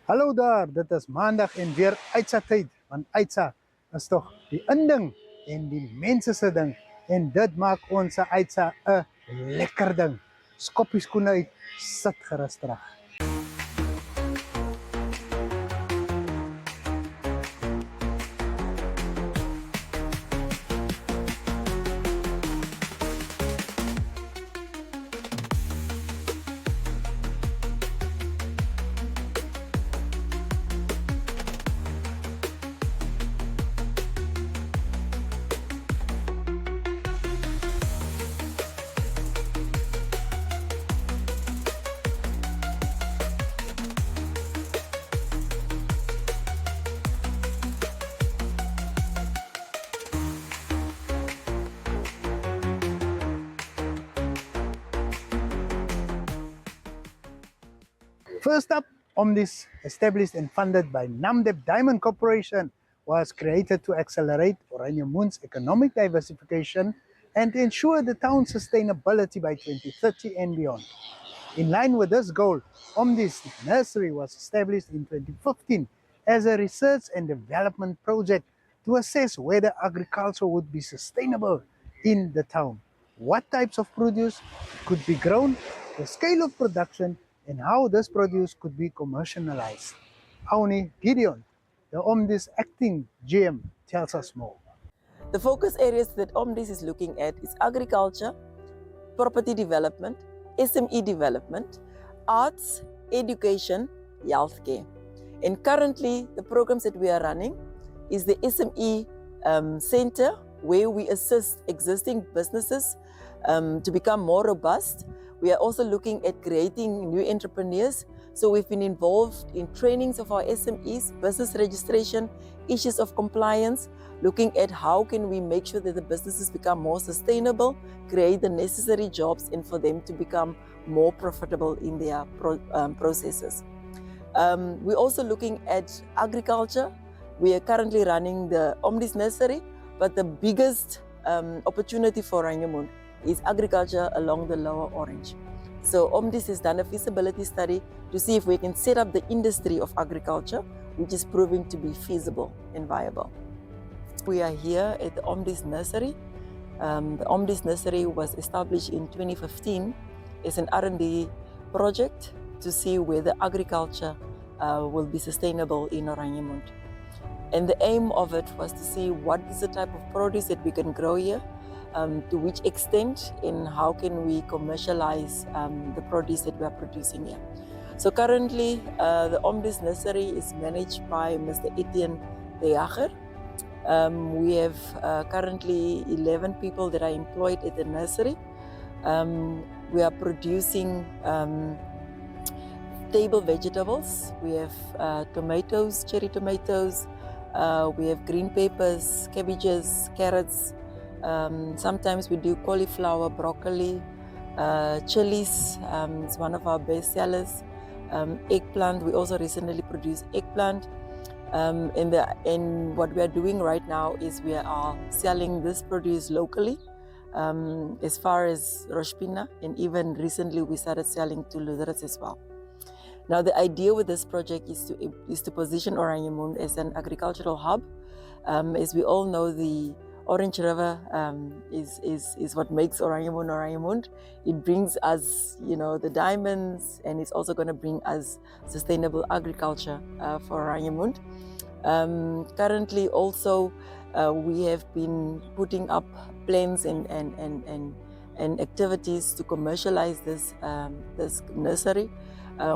Hallo daar, dit is maandag en weer Aitsa tyd, want Aitsa is toch die inding en die mense se ding en dit maak ons Aitsa 'n lekker ding. Skop die skoene uit, sit gerus terug. First up, Omnis, established and funded by Namdeb Diamond Corporation, was created to accelerate Oranjemun's economic diversification and ensure the town's sustainability by 2030 and beyond. In line with this goal, Omnis Nursery was established in 2015 as a research and development project to assess whether agriculture would be sustainable in the town, what types of produce could be grown, the scale of production, and how this produce could be commercialized. Auni Gideon, the Omnis acting GM, tells us more. The focus areas that Omnis is looking at is agriculture, property development, SME development, arts, education, healthcare. And currently, the programs that we are running is the SME Center, where we assist existing businesses to become more robust. We are also looking at creating new entrepreneurs. So we've been involved in trainings of our SMEs, business registration, issues of compliance, looking at how can we make sure that the businesses become more sustainable, create the necessary jobs, and for them to become more profitable in their processes. We're also looking at agriculture. We are currently running the Omnis Nursery, but the biggest opportunity for Oranjemund is agriculture along the Lower Orange. So Omnis has done a feasibility study to see if we can set up the industry of agriculture, which is proving to be feasible and viable. We are here at the Omnis Nursery. The Omnis Nursery was established in 2015 as an R&D project to see whether agriculture will be sustainable in Oranjemund. And the aim of it was to see what is the type of produce that we can grow here, to which extent, and how can we commercialize the produce that we are producing here. So currently, the Omnis Nursery is managed by Mr. Etienne De Jager. We have currently 11 people that are employed at the nursery. We are producing table vegetables. We have tomatoes, cherry tomatoes. We have green peppers, cabbages, carrots. Sometimes we do cauliflower, broccoli, chilies. It's one of our best sellers. Eggplant. We also recently produced eggplant. And what we are doing right now is we are selling this produce locally, as far as Roshpina, and even recently we started selling to Lutherans as well. Now the idea with this project is to position Oranjemund as an agricultural hub. As we all know, the Orange River is what makes Oranjemund Oranjemund. It brings us, the diamonds, and it's also going to bring us sustainable agriculture for Oranjemund. Currently, also, we have been putting up plans and activities to commercialize this nursery.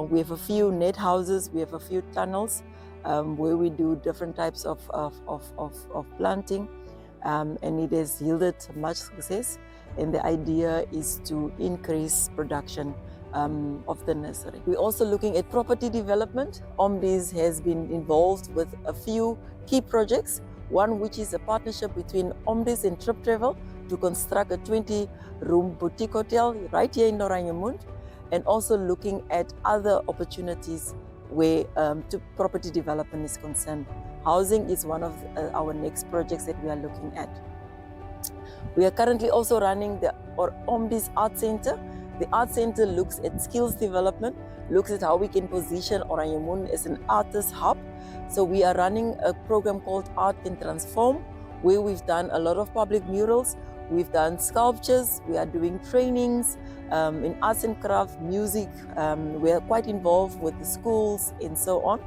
We have a few net houses, we have a few tunnels where we do different types of planting, and it has yielded much success. And the idea is to increase production of the nursery. We're also looking at property development. Omnis has been involved with a few key projects, one which is a partnership between Omnis and Trip Travel to construct a 20-room boutique hotel right here in Oranjemund, and also looking at other opportunities where property development is concerned. Housing is one of our next projects that we are looking at. We are currently also running the Omnis Art Center, The Art Center looks at skills development, looks at how we can position Oranjemund as an artist hub. So we are running a program called Art Can Transform, where we've done a lot of public murals, we've done sculptures, we are doing trainings in arts and craft, music. We are quite involved with the schools and so on.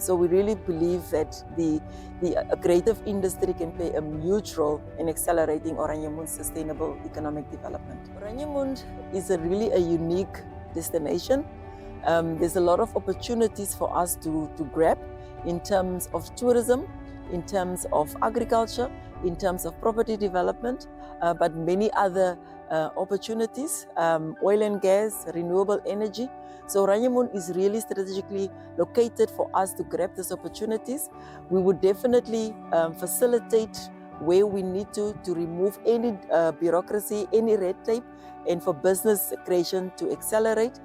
So we really believe that the creative industry can play a huge role in accelerating Oranjemund's sustainable economic development. Oranjemund is really a unique destination. There's a lot of opportunities for us to grab in terms of tourism, in terms of agriculture, in terms of property development, but many other opportunities, oil and gas, renewable energy. So Oranjemund is really strategically located for us to grab these opportunities. We would definitely facilitate where we need to remove any bureaucracy, any red tape, and for business creation to accelerate.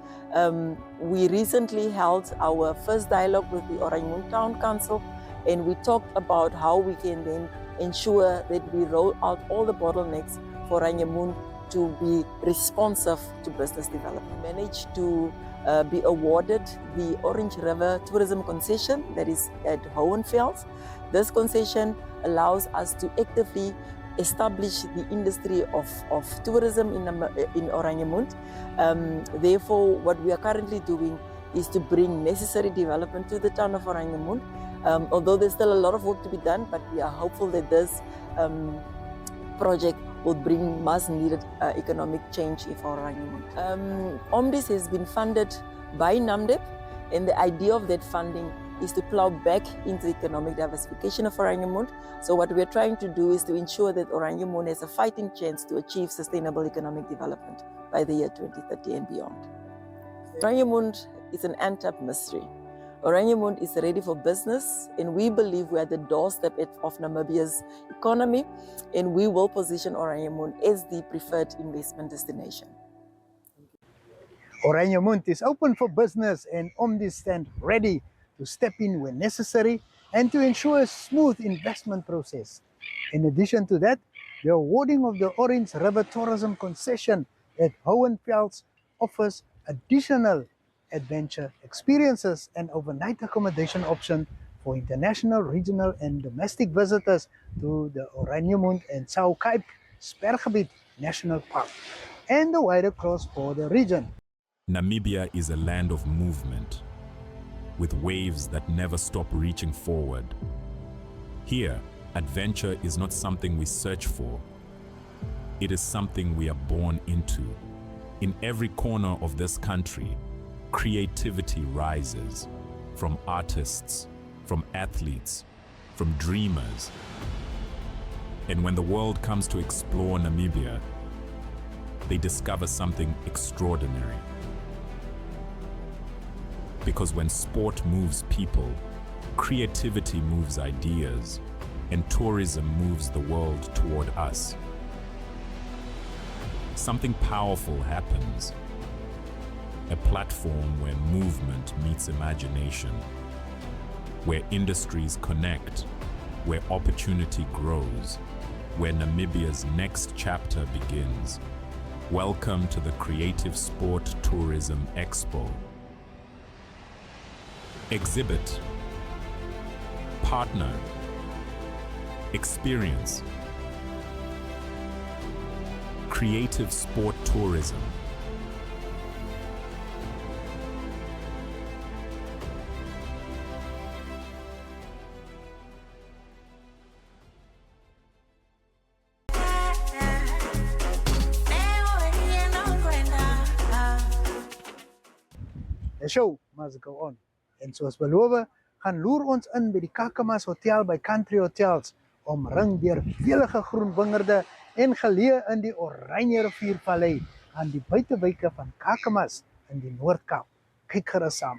We recently held our first dialogue with the Oranjemund Town Council, and we talked about how we can then ensure that we roll out all the bottlenecks for Oranjemund to be responsive to business development. We managed to be awarded the Orange River Tourism Concession that is at Hohenfels. This concession allows us to actively establish the industry of tourism in Oranjemund. Therefore, what we are currently doing is to bring necessary development to the town of Oranjemund. Although there's still a lot of work to be done, but we are hopeful that this project will bring much needed economic change for Oranjemund. OMDIS has been funded by NAMDEP, and the idea of that funding is to plow back into economic diversification of Oranjemund. So what we're trying to do is to ensure that Oranjemund has a fighting chance to achieve sustainable economic development by the year 2030 and beyond. Oranjemund is an untapped mystery. Oranjemund is ready for business, and we believe we are at the doorstep of Namibia's economy, and we will position Oranjemund as the preferred investment destination. Oranjemund is open for business, and OMDIS stand ready to step in when necessary and to ensure a smooth investment process. In addition to that, the awarding of the Orange River Tourism Concession at Hohenfels offers additional adventure experiences and overnight accommodation option for international, regional and domestic visitors to the Oranjemund and South-Cape Sperrgebied National Park and the wider cross-border region. Namibia is a land of movement, with waves that never stop reaching forward. Here, adventure is not something we search for. It is something we are born into. In every corner of this country, creativity rises from artists, from athletes, from dreamers. And when the world comes to explore Namibia, they discover something extraordinary. Because when sport moves people, creativity moves ideas, and tourism moves the world toward us. Something powerful happens. A platform where movement meets imagination, where industries connect, where opportunity grows, where Namibia's next chapter begins. Welcome to the Creative Sport Tourism Expo. Exhibit, partner, experience. Creative Sport Tourism. The show must go on. En soos beloof, gaan loer ons in by die Kakamas Hotel by Country Hotels, omring deur velige groen wingerde en geleë in die Oranje Riviervallei aan die buitewyke van Kakamas in die Noord-Kaap. Kyk gerus saam.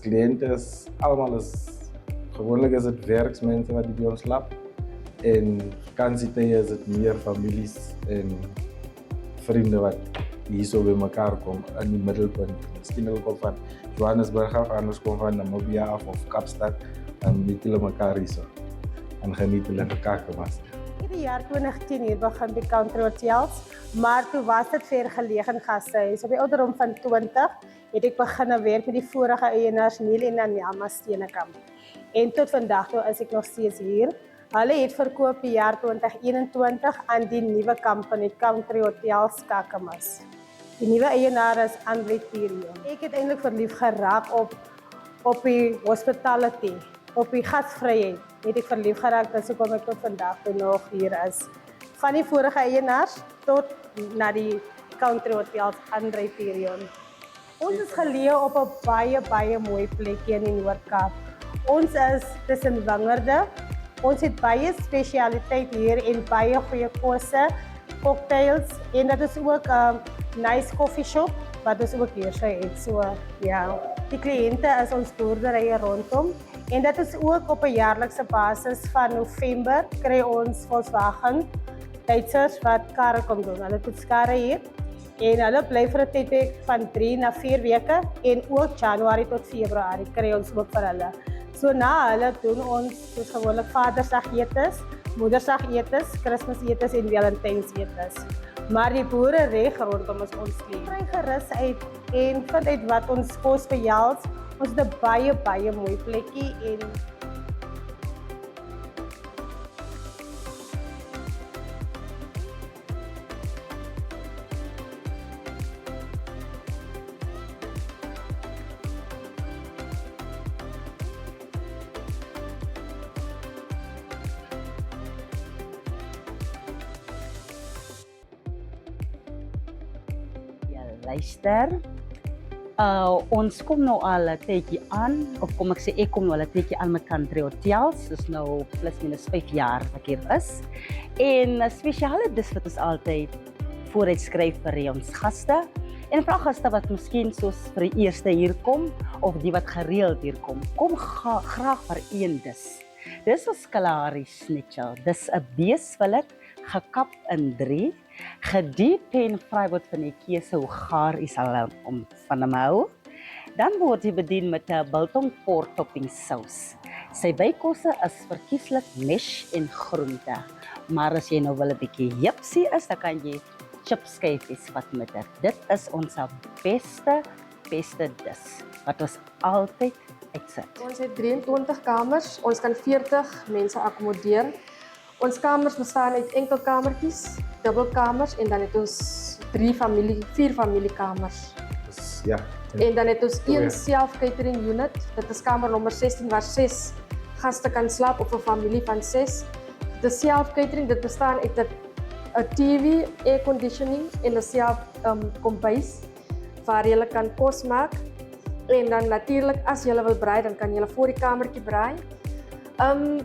cliënten is allemaal gewoonlijk is het werksmensen wat die bij ons lap. En vakantietijden is het meer families en vrienden wat hier zo bij elkaar komen in die middelpunt. Misschien ook van Johannesburg af, anders komen van Namibia af of Kaapstad. En meeten elkaar hier zo. En genieten lekker kakenmas. In die jaar 2010 hier begin by Country Hotels, maar toe was dit vergelegen gastehuis. Op die ouderdom van 20 het ek begin werk met die vorige eienaars Neil en Anelma Steenekamp. En tot vandag toe is ek nog steeds hier. Hulle het verkoop die jaar 2021 aan die nuwe company Country Hotels Kakamas. Die nuwe eienaar is Andre Thierry. Ek het eintlik verlief geraak op die hospitality, op die gasvryheid. Het ek verlief geraak, dis hoekom ek tot vandag toe nog hier is. Van die vorige eienaars tot na die Country Hotels Andre Thierry. Ons is geleë op 'n baie mooi plekjie in die Noord-Kaap. Ons is tussen wingerde. Ons het baie spesialiteit hier en baie goeie kosse, cocktails en dit is ook 'n nice coffee shop wat ons ook hier het. So ja, die kliënte is ons boerderye rondom en dit is ook op 'n jaarlikse basis van November kry ons Volkswagen Duitsers wat karre kom doen. Hulle het karre hier en hulle bly vir 'n tydperk van 3 na 4 weke en ook Januarie tot Februarie kry ons ook vir hulle. So na hulle doen ons soos gewoonlik Vadersdagetes, Moedersdagetes, Kersfeesetes en Valentynsetes. Maar die boere reg rondom is ons lief. Kry gerus uit en vind uit wat ons kos behels. Ons het 'n baie mooi plekkie en luister. Ons kom nou al 'n tydjie aan, of kom ek sê ek kom nou al 'n tydjie aan met Country Hotels. Dis nou plus minus 5 jaar wat ek hier is. En spesiale dis wat ons altyd vooruitskryf vir ons gaste. En vra gaste wat miskien soos vir die eerste hier kom of die wat gereeld hier kom. Kom graag vir een dis. Dis ons Kalahari schnitzel. Dis 'n beesfillet gekap in 3. Gediep en vry word van die keuse hoe gaar is al om van hom hou. Dan word hy bedien met 'n biltong pork topping sous. Sy bykosse is verkieslik mesh en groente. Maar as jy nou wil 'n bietjie jipsie is, dan kan jy chipskyfies vat met dit. Dit is ons beste dis wat ons altyd uitsit. Ons het 23 kamers. Ons kan 40 mense akkommodeer. Ons kamers bestaan uit enkelkamertjies, dubbelkamers en dan het ons 4 familiekamers. Dus ja. En dan het ons een self-catering unit. Dit is kamer nommer 16 waar 6 gaste kan slaap of 'n familie van 6. De self-catering dit bestaan uit 'n TV, air conditioning en 'n self kombuis waar jy kan kos maak. En dan natuurlik as jy wil braai, dan kan jy voor die kamertjie braai.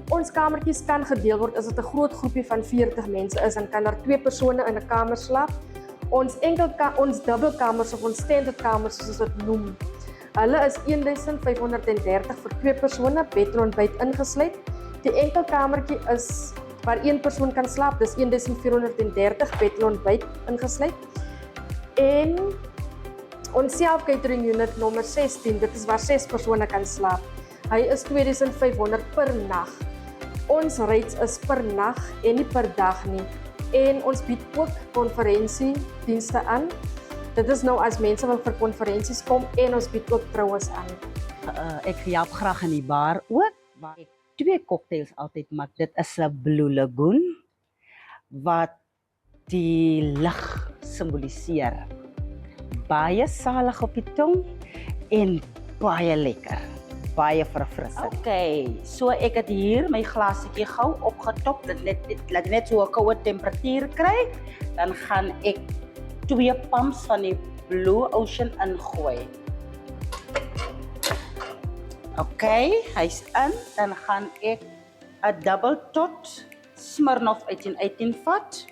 Ons kamertjies kan gedeel word as dit 'n groot groepie van 40 mense is, dan kan daar 2 persone in 'n kamer slaap. Ons dubbelkamers of ons standaardkamers soos ons dit noem. Hulle is 1530 vir 2 persone, bed en ontbyt ingesluit. Die enkelkamertjie is waar 1 persoon kan slaap, dis 1430 bed en ontbyt ingesluit. En ons self-catering unit nommer 16, dit is waar 6 persone kan slaap. Hy is 2500 per nag. Ons rates is per nag en nie per dag nie. En ons bied ook konferensiedienste aan. Dit is nou as mense wil vir konferensies kom en ons bied ook troues aan. Ek help graag in die bar ook, waar ek 2 cocktails altyd maak. Dit is 'n Blue Lagoon wat die lig simboliseer. Baie salig op die tong en baie lekker. Baie verfrissend. Okay, so ek het hier my glasetjie gou opgetop, laat net so 'n koue temperatuur kry. Dan gaan ek 2 pumps van die Blue Ocean ingooi. Okay, hy's in. Dan gaan ek 'n double tot Smirnoff 1818 vat.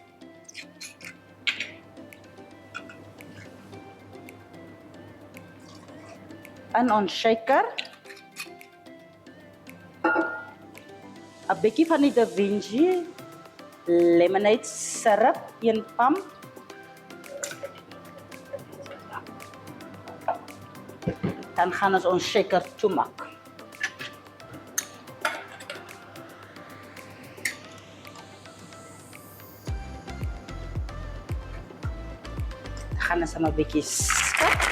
En ons shaker 'n bietjie van die Da Vinci lemonade syrup, 1 pam. Dan gaan ons shaker toemaak. Dan gaan ons hom 'n bietjie skud.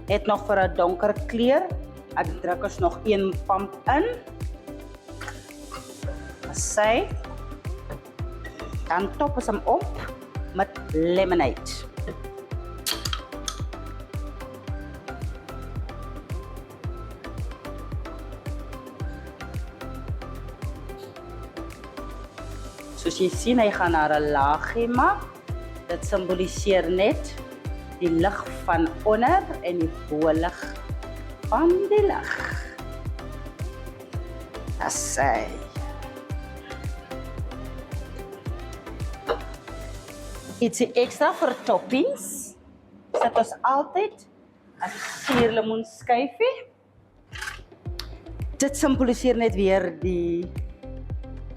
Het nog vir 'n donker kleur. Ek druk ons nog 1 pam in. Sy. Dan top ons hom op met lemonade. Soos jy sien, hy gaan naar 'n laagie maak. Dit simboliseer net die lig van onder en die bo-lig van die lig. Dis sy. Ietsie ekstra vir toppings. Sit ons altyd 'n suurlemoenskyfie. Dit simboliseer net weer die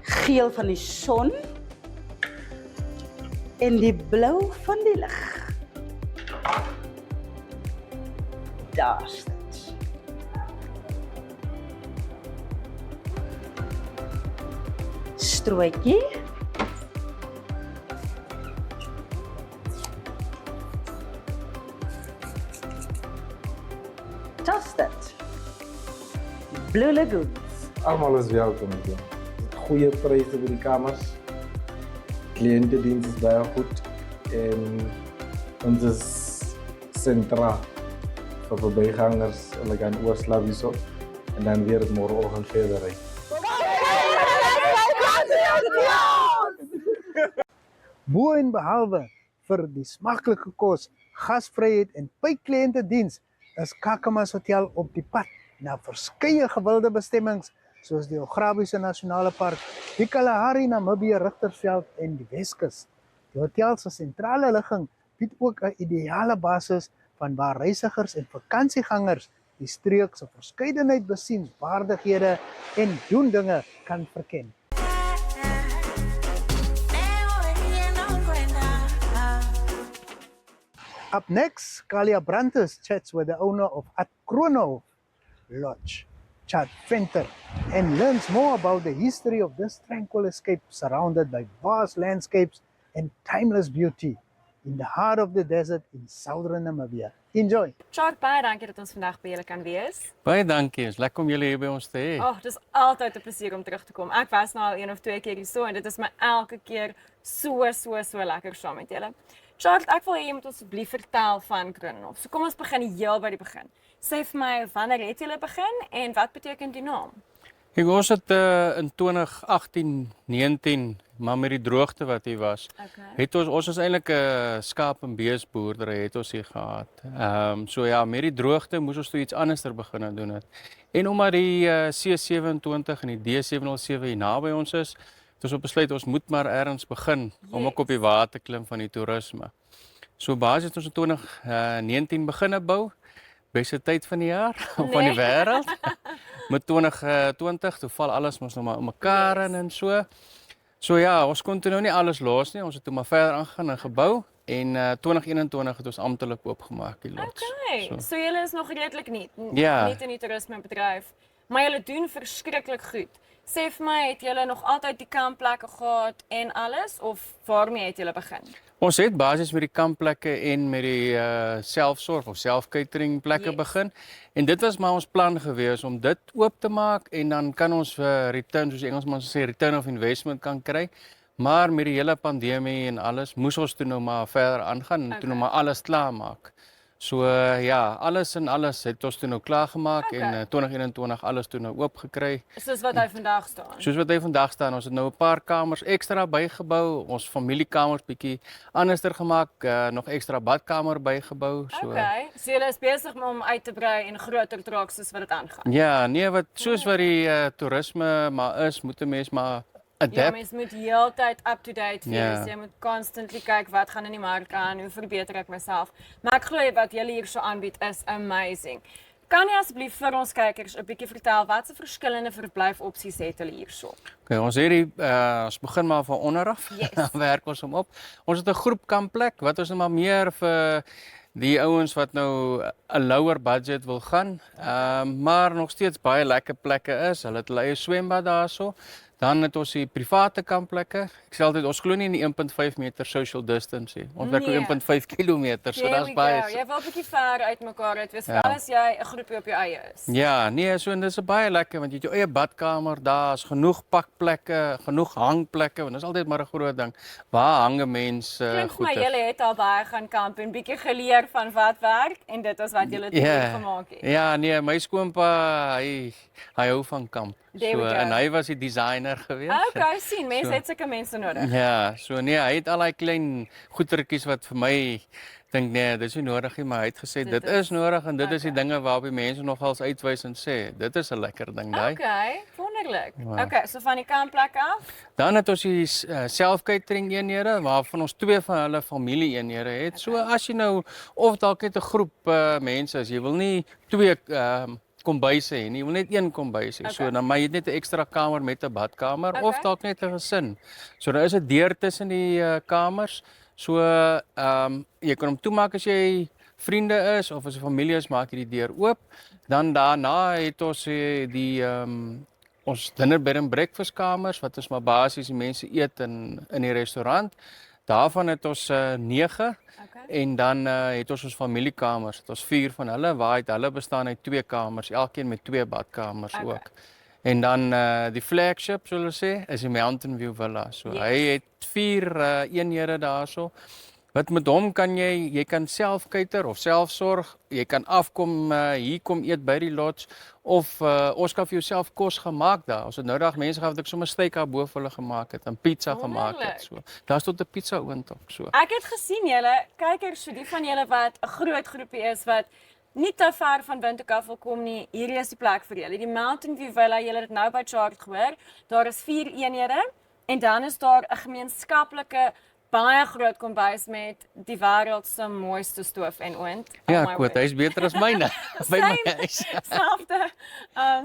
geel van die son en die blou van die lig. Daar is dit. Strooitjie. Just dit. Blue Lagoons. Almal is welkom hier. Goeie pryse by die kamers. Kliëntediens is baie goed en ons is sentraal vir verbygangers. Hulle kan oorslaap hierso en dan weer môreoggend verder ry. Bo en behalwe vir die smaklike kos, gasvryheid en pykliëntediens is Kakamas Hotel op die pad na verskeie gewilde bestemmings soos die Ograbiese Nasionale Park, die Kalahari Namibië Rigtersveld en die Weskus. Die hotel se sentrale ligging bied ook 'n ideale basis van waar reisigers en vakansiegangers die streek se verskeidenheid besienswaardighede en doen dinge kan verken. Up next, Kalia Brantes chats with the owner of At Kroonhof Lodge, Chad Venter, and learns more about the history of this tranquil escape surrounded by vast landscapes and timeless beauty in the heart of the desert in southern Namibia. Enjoy! Shark, baie dankie dat ons vandag by julle kan wees. Baie dankie, is lekker om julle hier by ons te hê. Dis altyd 'n plesier om terug te kom. Ek was nou al 1 of 2 keer hierso en dit is my elke keer so lekker saam met julle. Shark, ek wil hê jy moet ons asseblief vertel van Kroonhof. So kom ons begin heel by die begin. Sê vir my, wanneer het julle begin en wat beteken die naam? Kijk, ons het in 2018, 19, maar met die droogte wat hier was, het ons is eintlik 'n skaap en beesboerdery het ons hier gehad. So ja, met die droogte moes ons toe iets anderster begin doen het. En omdat die C27 en die D707 hier naby ons is, het ons op besluit ons moet maar ergens begin om ook op die water klim van die toerisme. So basies het ons in 2019 begin bou. Beste tyd van die jaar of van die wêreld. Met 2020 toe val alles mos nou maar mekaar en so. So ja, ons kon toe nou nie alles los nie. Ons het toe maar verder aangegaan en gebou en 2021 het ons amptelik oopgemaak die lots. So julle is nog redelik nuut, Ja. nie in die toerismebedryf, maar julle doen verskriklik goed. Sê vir my, het julle nog altyd die kampplekke gehad en alles of waarmee het julle begin? Ons het basies met die kampplekke en met die selfsorg of self-catering plekke begin. En dit was maar ons plan gewees om dit oop te maak en dan kan ons return, soos Engelsman sê, return of investment kan kry. Maar met die hele pandemie en alles moes ons toe nou maar verder aangaan en toe nou maar alles klaar maak. So ja, alles en alles het ons toe nou klaargemaak en 2021 alles toe nou oop gekry. Soos wat hy vandag staan. Soos wat hy vandag staan, ons het nou 'n paar kamers ekstra bygebou, ons familiekamers bietjie anderster gemaak, nog ekstra badkamer bygebou. So So julle is besig om uit te brei en groter te raak soos wat dit aangaan. ja, nee, wat soos wat die toerisme maar is, moet 'n mens maar Ja, adapt. mens moet heeltyd up-to-date wees. Ja. Jy moet constantly kyk wat gaan in die mark aan, hoe verbeter ek myself. Maar ek glo wat julle hier so aanbied is amazing. Kan jy asseblief vir ons kykers 'n bietjie vertel wat se verskillende verblyfopsies het hulle hierso? Okay, ons het die ons begin maar van onder af. Yes. Dan werk ons hom op. Ons het 'n groepkampplek wat ons nou maar meer vir die ouens wat nou 'n lower budget wil gaan, maar nog steeds baie lekker plekke is. Hulle het hulle eie swembad daarso. Dan het ons die private kampplekke. Ek sê altyd ons glo nie in die 1.5 meter social distance nie. Ons werk op 1.5 kilometer, so There dis we baie. go. Jy wil 'n bietjie ver uit mekaar uit wees, Ja. veral as jy 'n groepie op jou eie is. Ja, nee, so en dis 'n baie lekker want jy het jou eie badkamer, daar's genoeg pakplekke, genoeg hangplekke, want dis altyd maar 'n groot ding. Waar hang 'n mens Klink vir my goede? julle het al baie gaan kamp en bietjie geleer van wat werk en dit is wat julle toe gemaak het. Ja, nee, my skoonpa, hy hou van kamp. There we go. En hy was die designer gewees. Okay, sien, mense So. het sulke mense nodig. Ja, so nee, hy het al daai klein goetertjies wat vir my dink nee, dis nie nodig nie, maar hy het gesê dit is nodig en dit is die dinge waarop die mense nogals uitwys en sê, dit is 'n lekker ding daai. Okay, wonderlik. Ja. Okay, so van die kampplek af. Dan het ons die self-catering eenhede waarvan ons 2 van hulle familie-eenhede het. So as jy nou of dalk net 'n groep mense is, jy wil nie 2 kombuise hê nie, jy wil net 1 kombuis hê. So dan maar jy het net 'n ekstra kamer met 'n badkamer of dalk net 'n gesin. So daar is 'n deur tussen die kamers. So jy kan hom toemaak as jy vriende is of as 'n familie is, maak jy die deur oop. Dan daarna het ons die ons dinner bed and breakfast kamers wat ons maar basies die mense eet in die restaurant. Daarvan het ons 9 en dan het ons familiekamers. Het ons 4 van hulle waar hulle bestaan uit 2 kamers, elkeen met 2 badkamers ook. En dan die flagship, sou hulle sê, is die Mountain View Villa. So hy het 4 eenhede daarso. Wat met hom kan jy kan self cater of selfsorg. Jy kan afkom hier kom eet by die lodge of ons kan vir jouself kos gemaak daar. Ons het nou dag mense gehad wat ek sommer steak daar bo vir hulle gemaak het en pizza gemaak het so. Daar's tot 'n pizza oond ook so. Ek het gesien julle, kykers, so die van julle wat 'n groot groepie is wat nie te ver van Windhoek wil kom nie, hier is die plek vir julle. Die Mountain View Villa, julle het nou by Chart gehoor. Daar is 4 eenhede en dan is daar 'n gemeenskaplike baie groot kombuis met die wêreld se mooiste stoof en oond. Ja, goed, hy's beter as myne by my huis. Selfde.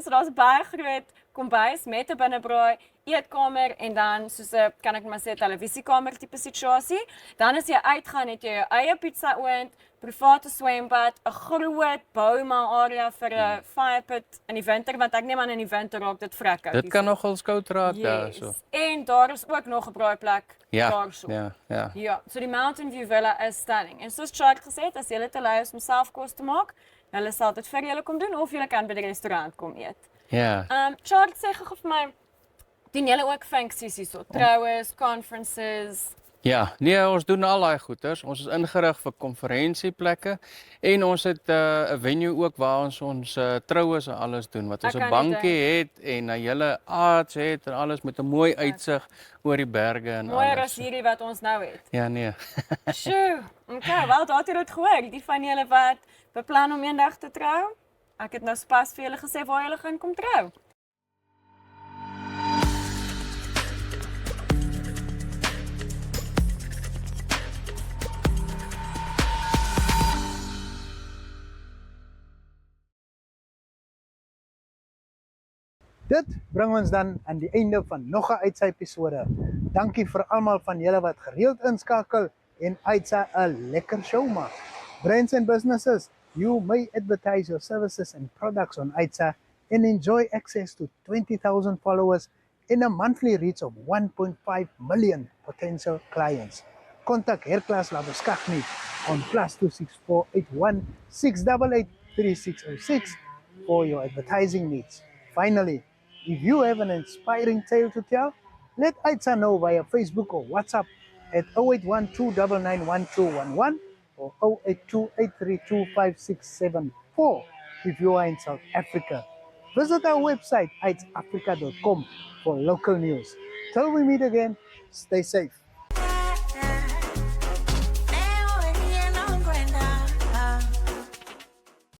So daar's baie groot kombuis met 'n binnebraai, eetkamer en dan soos 'n kan ek maar sê televisiekamer tipe situasie. Dan as jy uitgaan het jy jou eie pizza oond, private swembad, 'n groot bouma area vir 'n firepit in die winter want ek neem aan in die winter raak dit vrek koud. Dit kan nogal koud raak daar so. En daar is ook nog 'n braaiplek daarso. Ja. Ja, so die Mountain View Villa is stunning. En soos Chart gesê het, as jy te lui is om self kos te maak, hulle sal dit vir julle kom doen of jy kan by die restaurant kom eet. Ja. Chart sê gou vir my, doen julle ook funksies hierso, troues, conferences? Ja, nee, ons doen al daai goeders. Ons is ingerig vir konferensieplekke en ons het 'n venue ook waar ons troues en alles doen. Wat ons 'n bankie het en 'n hele arts het en alles met 'n mooi uitsig oor die berge en alles. Mooier as hierdie wat ons nou het. Ja, nee. Sjoe. Okay, wel daar het jy dit gehoor. Die van julle wat beplan om eendag te trou? Ek het nou pas vir julle gesê waar julle gaan kom trou. Dit bring ons dan aan die einde van nog 'n Uitsa episode. Dankie vir almal van julle wat gereeld inskakel en Uitsa 'n lekker show maak. Brands and businesses, you may advertise your services and products on Uitsa and enjoy access to 20,000 followers and a monthly reach of 1.5 million potential clients. Contact Herklas Labuskaghni on +264 81 688 3606 for your advertising needs. Finally, if you have an inspiring tale to tell, let Uitsa know via Facebook or WhatsApp at 0812991211 or 082-832-5674 if you are in South Africa. Visit our website, itesafrica.com, for local news. Till we meet again, stay safe.